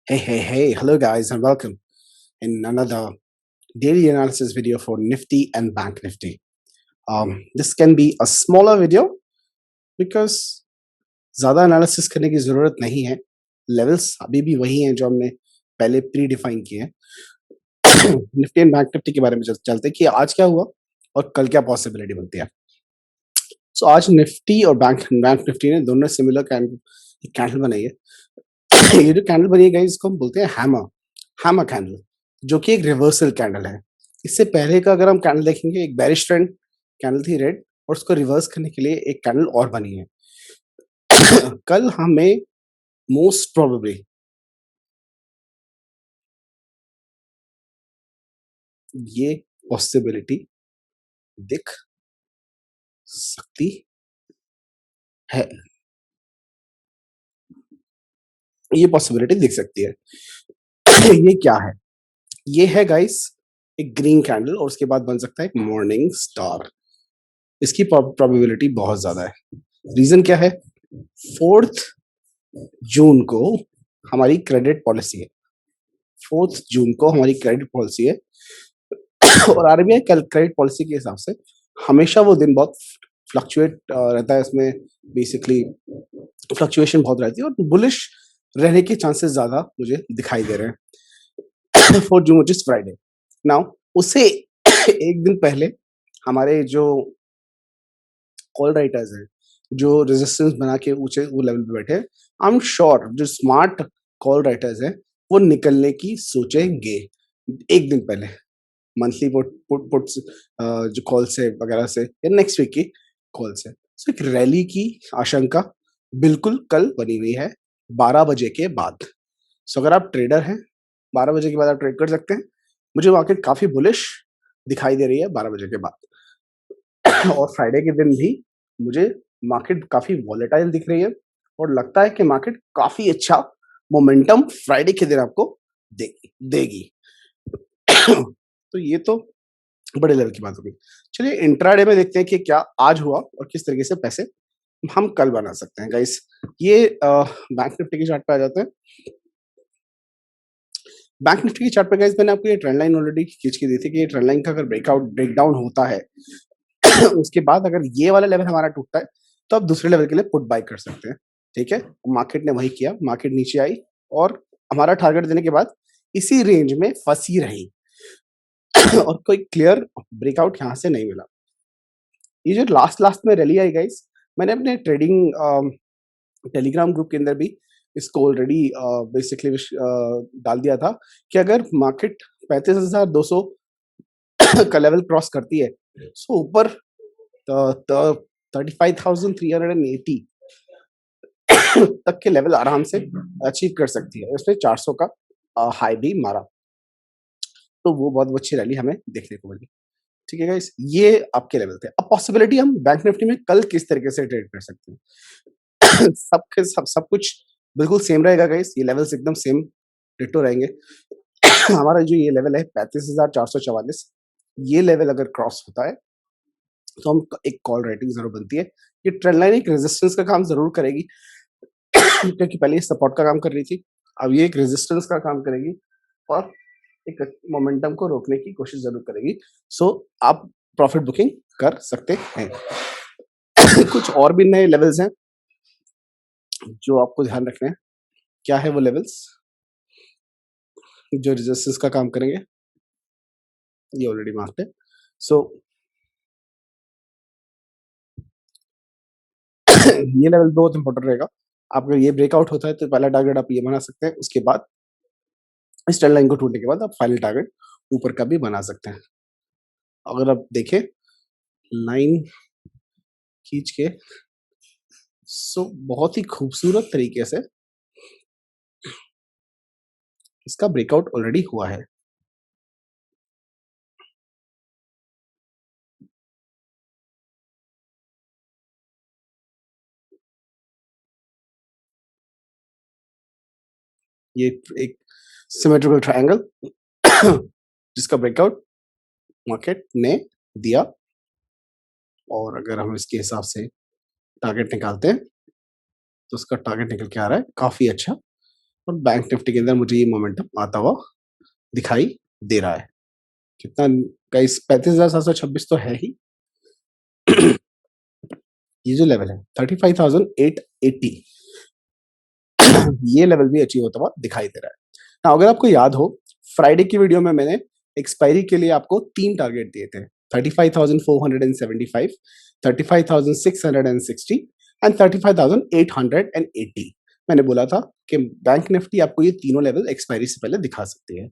Hey, hello guys, and welcome in another daily analysis video for Nifty and Bank Nifty. This can be a smaller video because ज़्यादा analysis करने की ज़रूरत नहीं है. Levels अभी भी वही हैं जो हमने पहले प्री डिफाइन किए हैं. निफ्टी एंड बैंक निफ्टी के बारे में चलते हैं कि आज क्या हुआ और कल क्या पॉसिबिलिटी बनती है. सो आज निफ्टी और बैंक निफ्टी ने दोनों सिमिलर कैंडल बनाई है. ये जो कैंडल बनी है गाइस, इसको हम बोलते हैं हैमर कैंडल, जो कि एक रिवर्सल कैंडल है. इससे पहले का अगर हम कैंडल देखेंगे, एक बेरिश ट्रेंड कैंडल थी रेड, और उसको रिवर्स करने के लिए एक कैंडल और बनी है. कल हमें मोस्ट प्रोबेबली ये पॉसिबिलिटी दिख सकती है. ये पॉसिबिलिटी दिख सकती है. ये क्या है? ये है गाइस एक ग्रीन कैंडल, और उसके बाद बन सकता है एक मॉर्निंग स्टार. इसकी प्रोबेबिलिटी बहुत ज्यादा है. रीजन क्या है? 4 जून को हमारी क्रेडिट पॉलिसी है. 4 जून को हमारी क्रेडिट पॉलिसी है. और आरबीआई क्रेडिट पॉलिसी के हिसाब से हमेशा वो दिन बहुत फ्लक्चुएट रहता है. इसमें बेसिकली फ्लक्चुएशन बहुत रहती है, और बुलिश रहने के चांसेस ज्यादा मुझे दिखाई दे रहे हैं. 4 जून विच इज फ्राइडे. नाउ उससे एक दिन पहले हमारे जो कॉल राइटर्स हैं, जो रेजिस्टेंस बना के ऊंचे वो लेवल पे बैठे हैं, आई एम श्योर जो स्मार्ट कॉल राइटर्स हैं वो निकलने की सोचेंगे एक दिन पहले, मंथली पुट्स जो कॉल से वगैरह से, या नेक्स्ट वीक की कॉल से. सो एक रैली की आशंका बिल्कुल कल बनी हुई है 12 बजे के बाद. सो अगर आप ट्रेडर हैं, 12 बजे के बाद आप ट्रेड कर सकते हैं. मुझे मार्केट काफी बुलिश दिखाई दे रही है 12 बजे के बाद. और फ्राइडे के दिन भी मुझे मार्केट काफी वॉलेटाइल दिख रही है, और लगता है कि मार्केट काफी अच्छा मोमेंटम फ्राइडे के दिन आपको देगी. तो ये तो बड़े लेवल की बात होगी. चलिए इंट्राडे में देखते हैं कि क्या आज हुआ और किस तरीके से पैसे हम कल बना सकते हैं गाइस. ये बैंक निफ्टी के चार्ट पे आ जाते हैं. बैंक निफ्टी की चार्ट पे गाइस मैंने आपको ये ट्रेंड लाइन ऑलरेडी खींच के दी थी कि ये ट्रेंड लाइन का अगर ब्रेकडाउन होता है उसके बाद अगर ये वाला लेवल हमारा टूटता है, तो आप दूसरे लेवल के लिए पुट बाय कर सकते हैं. ठीक है, मार्केट ने वही किया. मार्केट नीचे आई और हमारा टारगेट देने के बाद इसी रेंज में फंसी रही. और कोई क्लियर ब्रेकआउट यहाँ से नहीं मिला. ये जो लास्ट में रैली आई गाइस, मैंने अपने ट्रेडिंग टेलीग्राम ग्रुप के अंदर भी इसको ऑलरेडी बेसिकली डाल दिया था कि अगर मार्केट 35,200 का लेवल क्रॉस करती है, सो ऊपर 35,380 तक के लेवल आराम से अचीव कर सकती है. उसने 400 का हाई भी मारा, तो वो बहुत अच्छी रैली हमें देखने को मिली. ठीक है गाइस, ये आपके लेवल थे. अब पॉसिबिलिटी हम बैंक निफ्टी में कल किस तरीके से ट्रेड कर सकते हैं. सब कुछ बिल्कुल सेम रहेगा गाइस. ये लेवल्स एकदम सेम डिटो रहेंगे. हमारा जो ये लेवल है 35,444, ये लेवल अगर क्रॉस होता है तो हम एक कॉल राइटिंग जरूर बनती है. ये ट्रेंड लाइन एक रेजिस्टेंस का काम जरूर करेगी, क्योंकि पहले ये सपोर्ट का काम कर रही थी, अब ये एक रेजिस्टेंस का काम करेगी और एक मोमेंटम को रोकने की कोशिश जरूर करेगी. सो आप प्रॉफिट बुकिंग कर सकते हैं. कुछ और भी नए लेवल्स हैं जो आपको ध्यान रखने हैं. क्या है वो लेवल्स जो रेजिस्टेंस का काम करेंगे? ये ऑलरेडी मार्क्ड है. सो ये लेवल बहुत इंपॉर्टेंट रहेगा. आपका ये ब्रेकआउट होता है तो पहला टारगेट आप ये बना सकते हैं. उसके बाद इस ट्रेंड लाइन को टूटने के बाद आप फाइनल टारगेट ऊपर का भी बना सकते हैं. अगर आप देखें लाइन खींच के, सो बहुत ही खूबसूरत तरीके से इसका ब्रेकआउट ऑलरेडी हुआ है. ये एक सिमेट्रिकल ट्रायंगल जिसका ब्रेकआउट मार्केट ने दिया. और अगर हम इसके हिसाब से टारगेट निकालते हैं तो उसका टारगेट निकल के आ रहा है काफी अच्छा और बैंक निफ्टी के अंदर मुझे ये मोमेंटम आता हुआ दिखाई दे रहा है। कितना गाइस, 35,726 तो है ही। ये जो लेवल है 35,880, ये लेवल भी अचीव होता हुआ दिखाई दे रहा है। Now, अगर आपको याद हो, फ्राइडे की वीडियो में मैंने एक्सपायरी के लिए आपको 3 टारगेट दिए थे, 35,475, 35,660 एंड 35,880। मैंने बोला था कि बैंक निफ्टी आपको ये तीनों लेवल एक्सपायरी से पहले दिखा सकती है।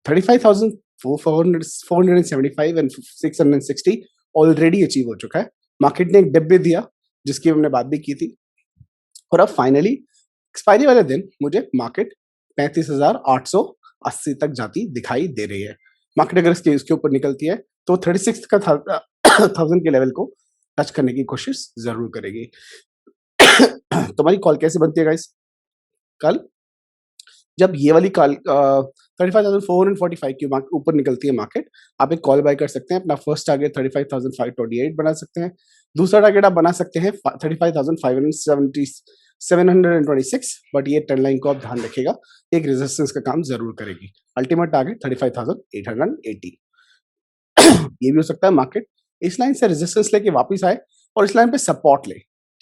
35,475 एंड 660 ऑलरेडी अचीव हो चुका है। मार्केट ने एक डिप भी दिया, जिसकी हमने बात भी की थी, और अब फाइनली एक्सपायरी वाले दिन मुझे मार्केट 35,880 तक जाती दिखाई दे रही है। मार्केट अगर इसके ऊपर निकलती है तो 36 का 1000 के लेवल को टच करने की कोशिश जरूर करेगी। तुम्हारी कॉल कैसे बनती है गाइस? कल जब ये वाली कॉल 35,445 के ऊपर निकलती है मार्केट, आप एक कॉल बाय कर सकते हैं। अपना फर्स्ट टारगेट 35,528 बना सकते हैं। दूसरा टारगेट आप बना सकते हैं 35,576, बट ये ट्रेंड लाइन को आप ध्यान रखिएगा, एक रेजिस्टेंस का काम जरूर करेगी। Ultimate target 35,880। ये भी हो सकता है मार्केट इस लाइन से रेजिस्टेंस लेके वापस आए और इस लाइन पे सपोर्ट ले।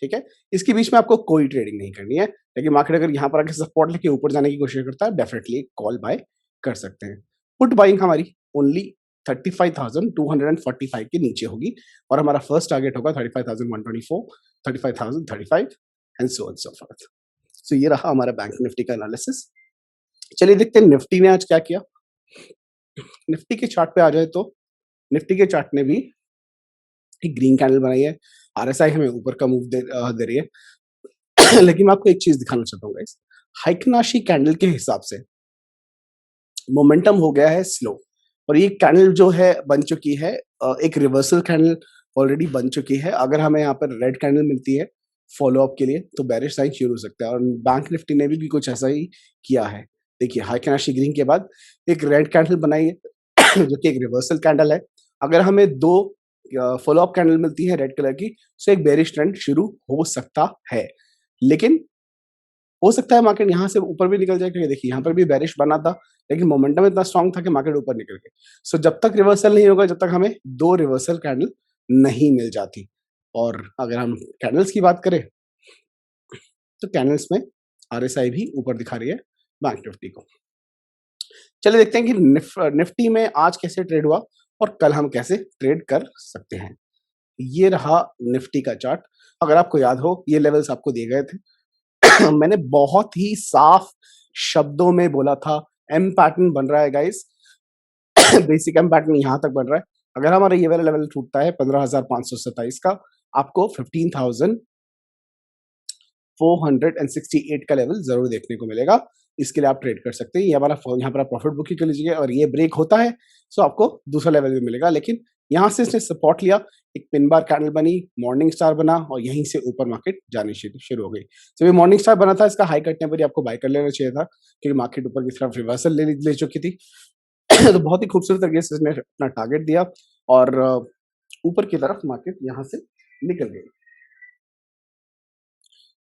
ठीक है, इसके बीच में आपको कोई ट्रेडिंग नहीं करनी है, लेकिन मार्केट अगर यहाँ पर आके सपोर्ट लेके ऊपर जाने की कोशिश करता है, डेफिनेटली कॉल बाय कर सकते हैं। पुट बाइंग हमारी ओनली 35,245 के नीचे होगी, और हमारा फर्स्ट टारगेट होगा 35,124, 35,035 and so on so forth. So ये रहा हमारा बैंक निफ्टी का एनालिसिस। चलिए देखते हैं निफ्टी ने आज क्या किया। निफ्टी के चार्ट पे आ जाए तो निफ्टी के चार्ट ने भी एक ग्रीन कैंडल बनाई है। आरएसआई हमें ऊपर का मूव दे रही है। लेकिन मैं आपको एक चीज दिखाना चाहता हूँ गाइस, हाइकनाशी कैंडल के हिसाब से मोमेंटम हो गया है स्लो, और ये कैंडल जो है बन चुकी है, एक रिवर्सल कैंडल ऑलरेडी बन चुकी है। अगर हमें यहाँ पर रेड कैंडल मिलती है फॉलो अप के लिए, तो बेरिश साइन शुरू हो सकता है, और बैंक निफ्टी ने भी कुछ ऐसा ही किया है। देखिए, हाइकनाशी ग्रीन के बाद एक रेड कैंडल बनाई है, जो कि एक रिवर्सल कैंडल है। अगर हमें दो फॉलो अप कैंडल मिलती है रेड कलर की, तो एक बेरिश ट्रेंड शुरू हो सकता है। लेकिन हो सकता है मार्केट यहाँ से ऊपर भी निकल जाए, क्योंकि देखिए यहाँ पर भी बेरिश बना था, लेकिन मोमेंटम इतना स्ट्रांग था कि मार्केट ऊपर निकल गए। सो जब तक रिवर्सल नहीं होगा, जब तक हमें दो रिवर्सल कैंडल नहीं मिल जाती। और अगर हम कैंडल्स की बात करें, तो कैंडल्स में आरएसआई भी ऊपर दिखा रही है बैंक निफ्टी को। चलिए देखते हैं कि निफ्टी में आज कैसे ट्रेड हुआ और कल हम कैसे ट्रेड कर सकते हैं। ये रहा निफ्टी का चार्ट। अगर आपको याद हो, ये लेवल्स आपको दिए गए थे। मैंने बहुत ही साफ शब्दों में बोला था, एम पैटर्न बन रहा है गाइस। बेसिक एम पैटर्न यहां तक बन रहा है। अगर हमारा ये वाला लेवल टूटता है 15,527 का, आपको 15,468 का लेवल जरूर देखने को मिलेगा। इसके लिए आप ट्रेड कर सकते हैं। ये हमारा यहाँ पर प्रॉफिट बुकिंग कर लीजिए, और ये ब्रेक होता है तो आपको दूसरा लेवल भी मिलेगा। लेकिन यहाँ से इसने सपोर्ट लिया, एक पिन बार कैंडल बनी, मॉर्निंग स्टार बना, और यहीं से ऊपर मार्केट जानी शुरू हो गई। जब ये मॉर्निंग स्टार बना था, इसका हाई कटने पर ही आपको बाय कर लेना चाहिए था, क्योंकि मार्केट ऊपर की तरफ रिवर्सल ले चुकी थी। तो बहुत ही खूबसूरत तरीके से इसने अपना टारगेट दिया, और ऊपर की तरफ मार्केट यहाँ से निकल गई।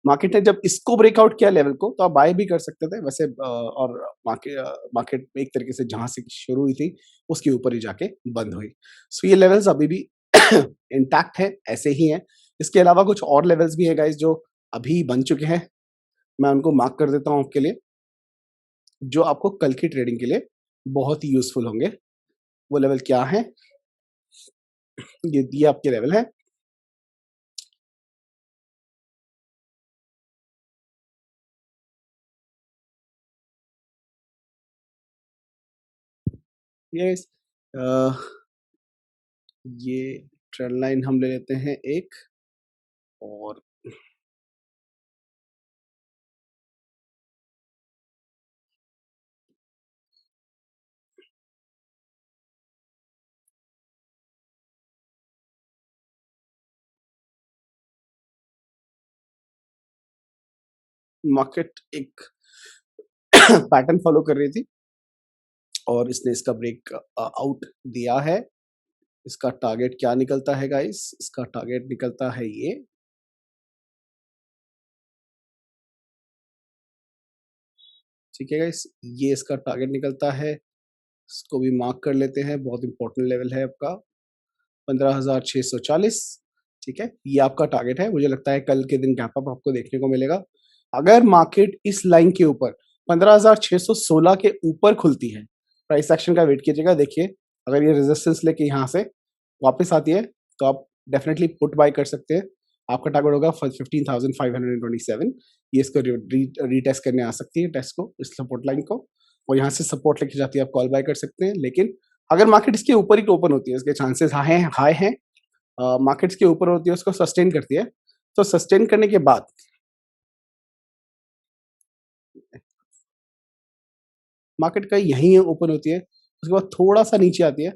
मार्केट ने जब इसको ब्रेकआउट किया लेवल को, तो आप बाय भी कर सकते थे वैसे, और मार्केट एक तरीके से जहां से शुरू हुई थी उसके ऊपर ही जाके बंद हुई। सो ये लेवल्स अभी भी इंटैक्ट है, ऐसे ही हैं। इसके अलावा कुछ और लेवल्स भी है गाइस जो अभी बन चुके हैं। मैं उनको मार्क कर देता हूं आपके लिए, जो आपको कल की ट्रेडिंग के लिए बहुत ही यूजफुल होंगे। वो लेवल क्या है? ये आपके लेवल है। ये ये ट्रेंड लाइन हम ले लेते हैं एक, और मार्केट एक पैटर्न फॉलो कर रही थी, और इसने इसका ब्रेक आउट दिया है। इसका टारगेट क्या निकलता है गाइस? इसका टारगेट निकलता है ये, ठीक है गाइस, ये इसका टारगेट निकलता है, इसको भी मार्क कर लेते हैं, बहुत इंपॉर्टेंट लेवल है आपका 15,640। ठीक है, ये आपका टारगेट है। मुझे लगता है कल के दिन गैप अप आपको देखने को मिलेगा। अगर मार्केट इस लाइन के ऊपर 15,616 के ऊपर खुलती है, प्राइस एक्शन का वेट कीजिएगा। देखिए, अगर ये रेजिस्टेंस लेके यहाँ से वापस आती है तो आप डेफिनेटली पुट बाय कर सकते हैं। आपका टारगेट होगा 15,527। ये इसको रीटेस्ट करने आ सकती है, टेस्ट को, इस सपोर्ट लाइन को, और यहाँ से सपोर्ट लेके जाती है, आप कॉल बाय कर सकते हैं। लेकिन अगर मार्केट इसके ऊपर ही ओपन होती है, इसके चांसेस हाई हैं, मार्केट्स के ऊपर होती है, उसको सस्टेन करती है, तो सस्टेन करने के बाद मार्केट का यहीं ओपन होती है, उसके बाद थोड़ा सा नीचे आती है,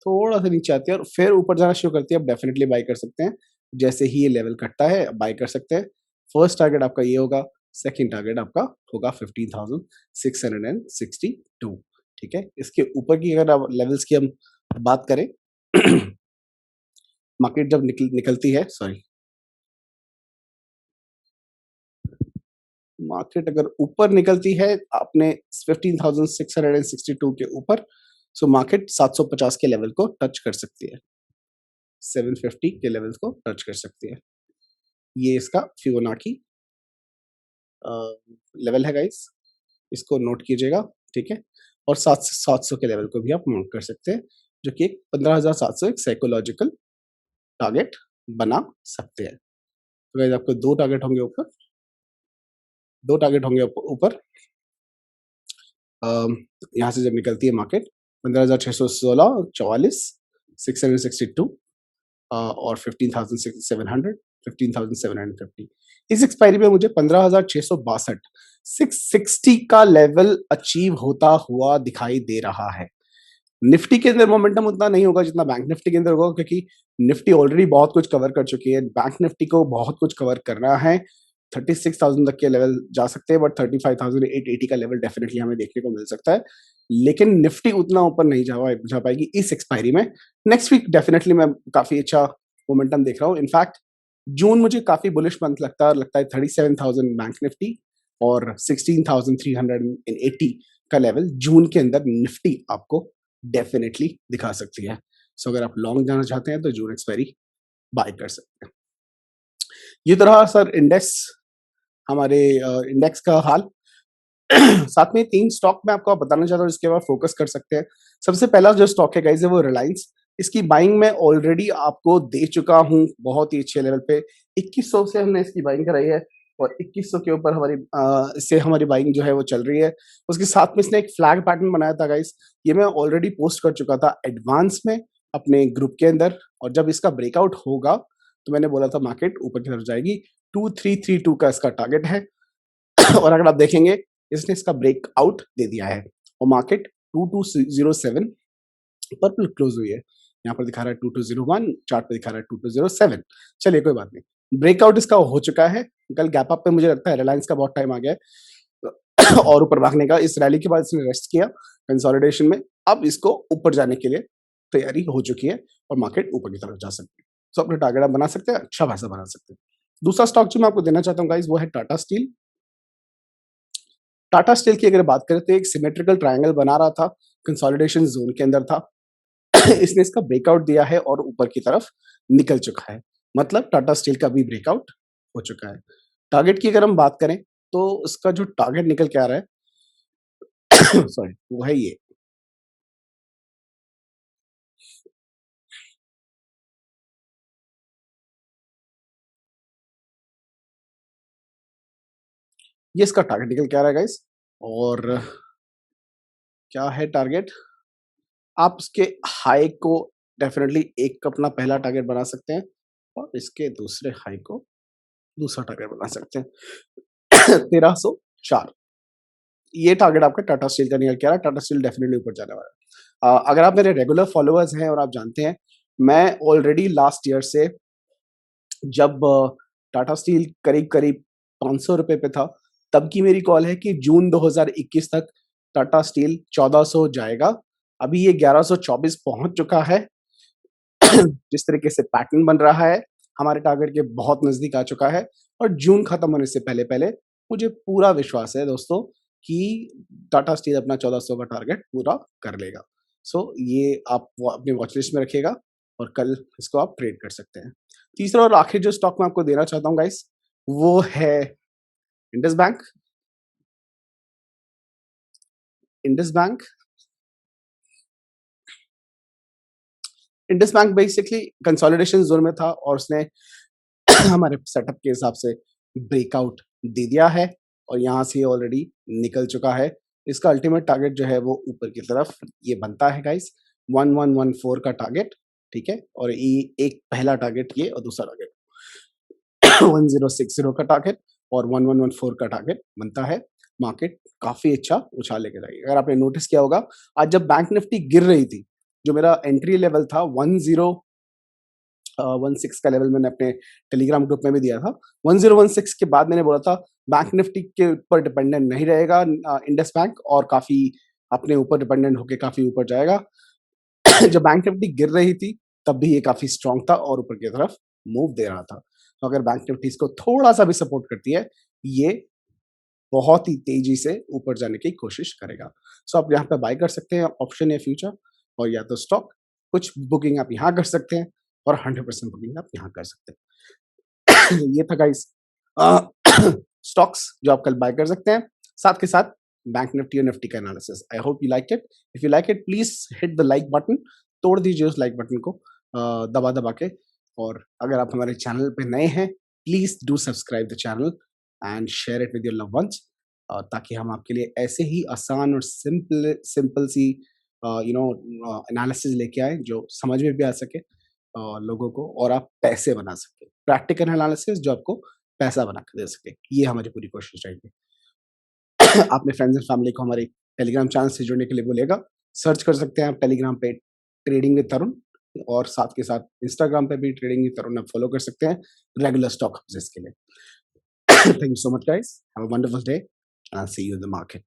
थोड़ा सा नीचे आती है और फिर ऊपर जाना शुरू करती है। आप डेफिनेटली बाय कर सकते हैं। जैसे ही ये लेवल कटता है बाय कर सकते हैं। फर्स्ट टारगेट आपका ये होगा, सेकंड टारगेट आपका होगा 15,662। ठीक है, इसके ऊपर की अगर आप लेवल्स की हम बात करें मार्केट जब निकलती है, सॉरी, मार्केट अगर ऊपर निकलती है अपने 15,662 के ऊपर, सो मार्केट 750 के लेवल को टच कर सकती है, 750 के लेवल को टच कर सकती है। ये इसका फिबोनाची लेवल है गाइस, इसको नोट कीजिएगा। ठीक है, और 700 के लेवल को भी आप नोट कर सकते हैं, जो कि 15,700 एक साइकोलॉजिकल टारगेट बना सकते हैं। तो गाइस आपको दो टारगेट होंगे ऊपर, दो टारगेट होंगे ऊपर। यहाँ से जब निकलती है मार्केट 15,616, 44, 662 और 15,700, 15,750। इस एक्सपायरी में मुझे 15,662, 660 का लेवल अचीव होता हुआ दिखाई दे रहा है। निफ्टी के अंदर मोमेंटम उतना नहीं होगा जितना बैंक निफ्टी के अंदर होगा, क्योंकि निफ्टी ऑलरेडी बहुत कुछ कवर कर चुकी है। बैंक निफ्टी को बहुत कुछ कवर करना है। 36,000 तक के लेवल जा सकते हैं, बट 35,880 का लेवल डेफिनेटली हमें देखने को मिल सकता है। लेकिन निफ्टी उतना ऊपर नहीं जा पाएगी इस एक्सपायरी में। नेक्स्ट वीक डेफिनेटली मैं काफी अच्छा मोमेंटम देख रहा हूँ। इनफैक्ट जून मुझे काफी बुलिश मंथ लगता है 37,000 बैंक निफ्टी और 16,380 का लेवल जून के अंदर निफ्टी आपको डेफिनेटली दिखा सकती है। सो अगर आप लॉन्ग जाना चाहते हैं तो जून एक्सपायरी बाय कर सकते हैं। ये तरह सर इंडेक्स, हमारे इंडेक्स का हाल। साथ में 3 स्टॉक मैं आपको बताना चाहता हूँ, जिसके बाद फोकस कर सकते हैं। सबसे पहला जो स्टॉक है गाइस, वो रिलायंस। इसकी बाइंग मैं ऑलरेडी आपको दे चुका हूँ बहुत ही अच्छे लेवल पे। 2100 से हमने इसकी बाइंग कराई है और 2100 के ऊपर इससे हमारी बाइंग जो है वो चल रही है। उसके साथ में इसने एक फ्लैग पैटर्न बनाया था गाइस, ये मैं ऑलरेडी पोस्ट कर चुका था एडवांस में अपने ग्रुप के अंदर। और जब इसका ब्रेकआउट होगा तो मैंने बोला था मार्केट ऊपर की तरफ जाएगी। 2332 का इसका टारगेट है। और अगर आप देखेंगे इसने इसका ब्रेकआउट दे दिया है और मार्केट 2207 पर क्लोज हुई है। यहाँ पर दिखा रहा है 2201, चार्ट पे दिखा रहा है 2207। चलिए कोई बात नहीं, ब्रेकआउट इसका हो चुका है। कल गैप अप पे मुझे लगता है रिलायंस का बहुत टाइम आ गया है और ऊपर भागने का। इस रैली के बाद इसने रेस्ट किया कंसोलिडेशन में, अब इसको ऊपर जाने के लिए तैयारी हो चुकी है और मार्केट ऊपर की तरफ जा सकती है। तो अपने टारगेट आप बना सकते हैं, अच्छा पैसा बना सकते हैं। दूसरा स्टॉक जो मैं आपको देना चाहता हूँ गाइस, वो है टाटा स्टील। टाटा स्टील की अगर बात करें तो एक सिमेट्रिकल ट्रायंगल बना रहा था, कंसोलिडेशन जोन के अंदर था। इसने इसका ब्रेकआउट दिया है और ऊपर की तरफ निकल चुका है। मतलब टाटा स्टील का भी ब्रेकआउट हो चुका है। टारगेट की अगर हम बात करें तो उसका जो टारगेट निकल के आ रहा है सॉरी, वो है ये इसका टारगेट निकल के आ रहा है गाइस। और क्या है टारगेट, आप इसके हाई को डेफिनेटली एक अपना पहला टारगेट बना सकते हैं और इसके दूसरे हाई को दूसरा टारगेट बना सकते हैं 1304। ये टारगेट आपका टाटा स्टील का निकल के आ रहा है। टाटा स्टील डेफिनेटली ऊपर जाने वाला है। अगर आप मेरे रेगुलर फॉलोअर्स हैं और आप जानते हैं, मैं ऑलरेडी लास्ट ईयर से जब टाटा स्टील करीब करीब 500 रुपए पे था, तब की मेरी कॉल है कि जून 2021 तक टाटा स्टील 1400 जाएगा। अभी ये 1124 पहुंच चुका है। जिस तरीके से पैटर्न बन रहा है, हमारे टारगेट के बहुत नजदीक आ चुका है और जून खत्म होने से पहले पहले मुझे पूरा विश्वास है दोस्तों कि टाटा स्टील अपना 1400 का टारगेट पूरा कर लेगा। सो ये आप अपनी वॉच लिस्ट में रखिएगा और कल इसको आप ट्रेड कर सकते हैं। तीसरा और आखिर जो स्टॉक मैं आपको देना चाहता हूँ गाइस, वो है Indus bank. Indus bank Indus bank basically consolidation zone में था और उसने हमारे सेटअप के हिसाब से ब्रेकआउट दे दिया है और यहाँ से ऑलरेडी निकल चुका है। इसका अल्टीमेट टारगेट जो है वो ऊपर की तरफ ये बनता है गाइस, 1114 का टारगेट, ठीक है। और ये एक पहला टारगेट ये और दूसरा टारगेट 1060 का टारगेट और 1114 का टारगेट बनता है। मार्केट काफी अच्छा उछाल लेके जाएगी। अगर आपने नोटिस किया होगा, आज जब बैंक निफ्टी गिर रही थी, जो मेरा एंट्री लेवल था 1016 का लेवल मैंने अपने टेलीग्राम ग्रुप में भी दिया था। 1016 के बाद मैंने बोला था बैंक निफ्टी के ऊपर डिपेंडेंट नहीं रहेगा इंडस बैंक, और काफी अपने ऊपर डिपेंडेंट होके काफी ऊपर जाएगा। जब बैंक निफ्टी गिर रही थी तब भी ये काफी स्ट्रांग था और ऊपर की तरफ मूव दे रहा था। तो अगर बैंक निफ्टी इसको थोड़ा सा भी सपोर्ट करती है, ये बहुत ही तेजी से ऊपर जाने की कोशिश करेगा। सो आप यहाँ पे बाय कर सकते हैं ऑप्शन या फ्यूचर, और या तो स्टॉक, कुछ बुकिंग आप यहाँ कर सकते हैं और 100% बुकिंग आप यहाँ कर सकते हैं। ये था गाइस स्टॉक्स जो आप कल बाय कर सकते हैं, साथ के साथ बैंक निफ्टी और निफ्टी का analysis. I hope you like it. If you like it please hit the like button, तोड़ दीजिए उस लाइक बटन को दबा दबा के। और अगर आप हमारे चैनल पे नए हैं, please do subscribe the channel and share it with your love ones, ताकि हम आपके लिए ऐसे ही आसान और सिंपल सिंपल सी एनालिसिस लेके आए जो समझ में भी आ सके लोगों को, और आप पैसे बना सके। प्रैक्टिकल एनालिसिस जो आपको पैसा बना के दे सके, ये हमारी पूरी कोशिश रहेगी। आपने फ्रेंड्स एंड फैमिली को हमारे टेलीग्राम चैनल से जुड़ने के लिए बोलेगा। सर्च कर सकते हैं आप टेलीग्राम पे ट्रेडिंग विद तरुण, और साथ के साथ इंस्टाग्राम पे भी ट्रेडिंग विद तरुण आप फॉलो कर सकते हैं रेगुलर स्टॉक अपडेट्स के लिए। Thank you so much, guys. Have a wonderful day, and I'll see you in the market.